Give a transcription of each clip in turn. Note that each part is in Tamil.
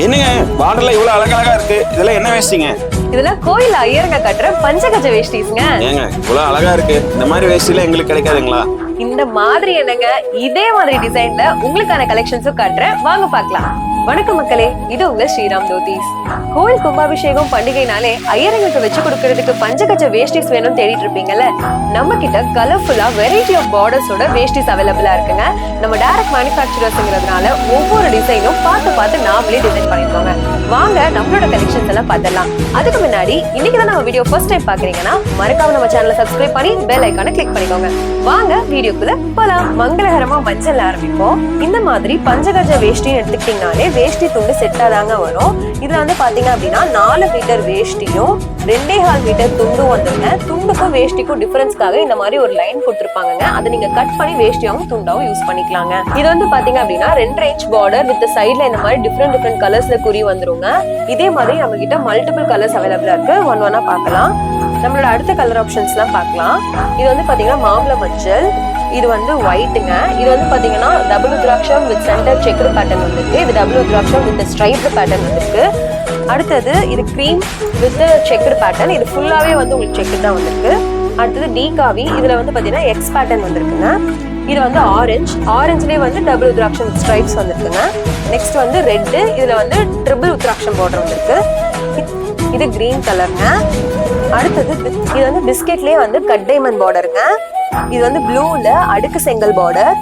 என்னங்க பார்டர்ல இவ்வளவு அழகழகா இருக்கு, இதெல்லாம் என்ன வேஷ்டிங்க? இதெல்லாம் கோயில் ஐயருங்க கட்டுற பஞ்சகஜ வேஷ்டிஸ்ங்க. ஏங்க இவ்வளவு அழகா இருக்கு, இந்த மாதிரி வேஷ்டில எங்களுக்கு கிடைக்காதுங்களா? இந்த மாதிரி என்னங்க, இதே மாதிரி டிசைன்ல உங்களுக்கான கலெக்ஷன்ஸும் காட்டுறேன், வாங்க பார்க்கலாம். வணக்கம் மக்களே, இது உங்க ஸ்ரீராம் தோதீஸ். கோயில் கும்பாபிஷேகம் பண்டிகைனாலே ஐயரங்களுக்கு வச்சு கொடுக்கறதுக்கு பஞ்சகஜ வேஷ்டிஸ் வேணும்னு தேடிட்டு இருப்பீங்கல்ல. நம்ம கிட்ட கலர்ஃபுல்லா வெரைட்டி ஆஃப் பார்டர்ஸோட வேஷ்டிஸ் அவைலபிளா இருக்குங்க. நம்ம டைரக்ட் மேனுஃபேக்சரர்ஸ்ங்கிறதுனால ஒவ்வொரு டிசைனும் பார்த்து நாமளே டிசைன் பண்ணிருக்கோங்க. வாங்க நம்மளோட கலெக்ஷன்ஸ் எல்லாம் பார்த்துடலாம். அதுக்கு முன்னாடி இன்னைக்கு தான் நம்ம வீடியோ ஃபர்ஸ்ட் டைம் பாக்குறீங்கன்னா மறக்காம நம்ம சேனலை சப்ஸ்கிரைப் பண்ணி பெல் ஐகானை கிளிக் பண்ணிக்கோங்க. வாங்க வீடியோக்குள்ள போலாம். மங்களகரமா மஞ்சள் ஆரம்பிப்போம். இந்த மாதிரி பஞ்சகஜ வேஷ்டின்னு எடுத்துக்கிட்டீங்கனாலே வேஷ்டி துண்டு செட்டா தாங்க வரும். இதுல வந்து பாத்தீங்க அப்படின்னா 4 மீட்டர் வேஷ்டியும் 2.5 மீட்டர் துண்டும் வந்துருங்க. துண்டுக்கும் வேஷ்டிக்கும் டிஃபரன்ஸ்க்காக இந்த மாதிரி ஒரு லைன் கொடுத்துருப்பாங்க. அதை நீங்க கட் பண்ணி வேஷ்டியாவும் துண்டாவும் யூஸ் பண்ணிக்கலாங்க. இது வந்து பாத்தீங்க அப்படின்னா 2 இன்ச் பார்டர் வித் சைட்ல இந்த மாதிரி டிஃப்ரெண்ட் கலர்ஸ்ல குறி வந்துருங்க. இதே மாதிரி நம்ம கிட்ட மல்டிபிள் கலர்ஸ் அவைலபிளா இருக்கு. ஒன்னா பார்க்கலாம். நம்மளோட அடுத்த கலர் ஆப்ஷன்ஸ் எல்லாம் பார்க்கலாம். இது வந்து பாத்தீங்கன்னா மாம்பழ மஞ்சள், இது வந்து ஒயிட்டுங்க. இது வந்து பாத்தீங்கன்னா double rudraksha with centre checked pattern வந்திருக்கு. இது double rudraksha with striped pattern வந்திருக்கு. அடுத்தது இது கிரீம் வித் செக்குடு பேட்டர்ன், இது ஃபுல்லாவே வந்து உங்களுக்கு செக்குடு தான் வந்திருக்கு. அடுத்தது டீகாவி, இதுல வந்து பாத்தீங்கன்னா எக்ஸ் பேட்டர்ன் வந்திருக்குங்க. இது வந்து ஆரஞ்சுலேயே வந்து டபுள் ருத்ராட்சம் வித் ஸ்ட்ரைப்ஸ் வந்திருக்குங்க. நெக்ஸ்ட் வந்து ரெட், இதுல வந்து ட்ரிபிள் ருத்ராட்சம் பார்டர் வந்திருக்கு. இது கிரீன் கலருங்க. அடுத்தது இது வந்து பிஸ்கெட்லயே வந்து கட் டைமண்ட் பார்டருங்க. இது வந்து ப்ளூல அடுக்கு செங்கல் பார்டர்.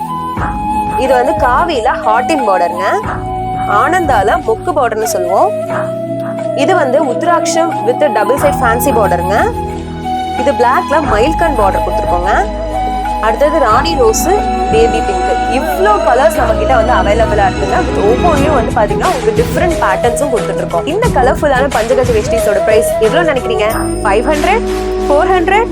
இது வந்து காவியில ஹாட்டின் பார்டருங்க. ஆனந்தால மொக்கு பார்டர்னு சொல்லுவோம். இது வந்து உத்ராட்சம் வித் டபுள் சைட் ஃபேன்சி பார்டருங்க. இது பிளாக்ல மயில்கன் பார்டர் கொடுத்துருக்கோங்க. அடுத்தது ராணி ரோஸ், பேபி பிங்க். இவ்வளோ கலர்ஸ் நம்ம கிட்ட வந்து அவைலபிளா இருக்குங்க. ஒவ்வொன்றையும் வந்து பாத்தீங்கன்னா உங்களுக்கு டிஃப்ரெண்ட் பேட்டர்ன்ஸும் கொடுத்துட்டு இருக்கோம். இந்த கலர்ஃபுல்லான பஞ்சகஜ வேஷ்டிஸோட பிரைஸ் எவ்வளவு நினைக்கிறீங்க? 500, 400?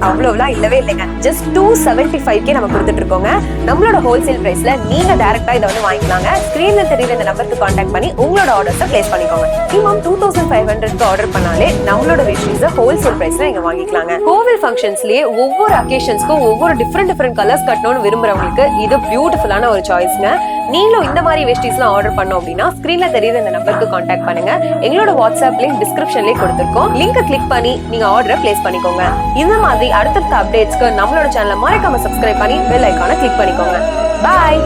அவ்வளவுலாம் இல்லவே இல்லைங்க. ஜஸ்ட் 275 நம்ம கொடுத்துட்டு இருக்கோங்க. நம்மளோட ஹோல்சேல் பிரைஸ்ல நீங்க டைரக்டா இதை வந்து வாங்கிக்கலாங்க. ஸ்கிரீன்ல தெரியுற இந்த நம்பருக்கு கான்டாக்ட் பண்ணி உங்களோட ஆர்டர்ஸை பிளேஸ் பண்ணிக்கோங்க. மினிமம் 2500க்கு ஆர்டர் பண்ணாலே நம்மளோட வேஷ்டிஸை ஹோல்சேல் பிரைஸ்ல நீங்க வாங்கிக்கலாங்க. கோவில் ஃபங்க்ஷன்ஸ்லயே ஒவ்வொரு அக்கேஷன்ஸ்க்கும் ஒவ்வொரு டிஃப்ரெண்ட் கலர்ஸ் கட்டணும்னு விரும்புறவங்களுக்கு இது பியூட்டிஃபுல்லான ஒரு சாய்ஸ்ங்க. நீங்களும் இந்த மாதிரி வேஷ்டிஸ்லாம் ஆர்டர் பண்ணோம் அப்படின்னா ஸ்கிரீன்ல தெரியுற இந்த நம்பருக்கு கான்டாக்ட் பண்ணுங்க. எங்களோட வாட்ஸ்அப் லிங்க் டிஸ்கிரிப்ஷன்லயே கொடுத்துருக்கோம். லிங்கை கிளிக் பண்ணி நீங்க ஆர்டரை பிளேஸ் பண்ணிக்கோங்க. இந்த மாதிரி அடுத்தடுத்த அப்டேட்ஸ்க்கு நம்மளோட சேனலை மறக்காம சப்ஸ்கிரைப் பண்ணி பெல் ஐகானை கிளிக் பண்ணிக்கோங்க. பாய்.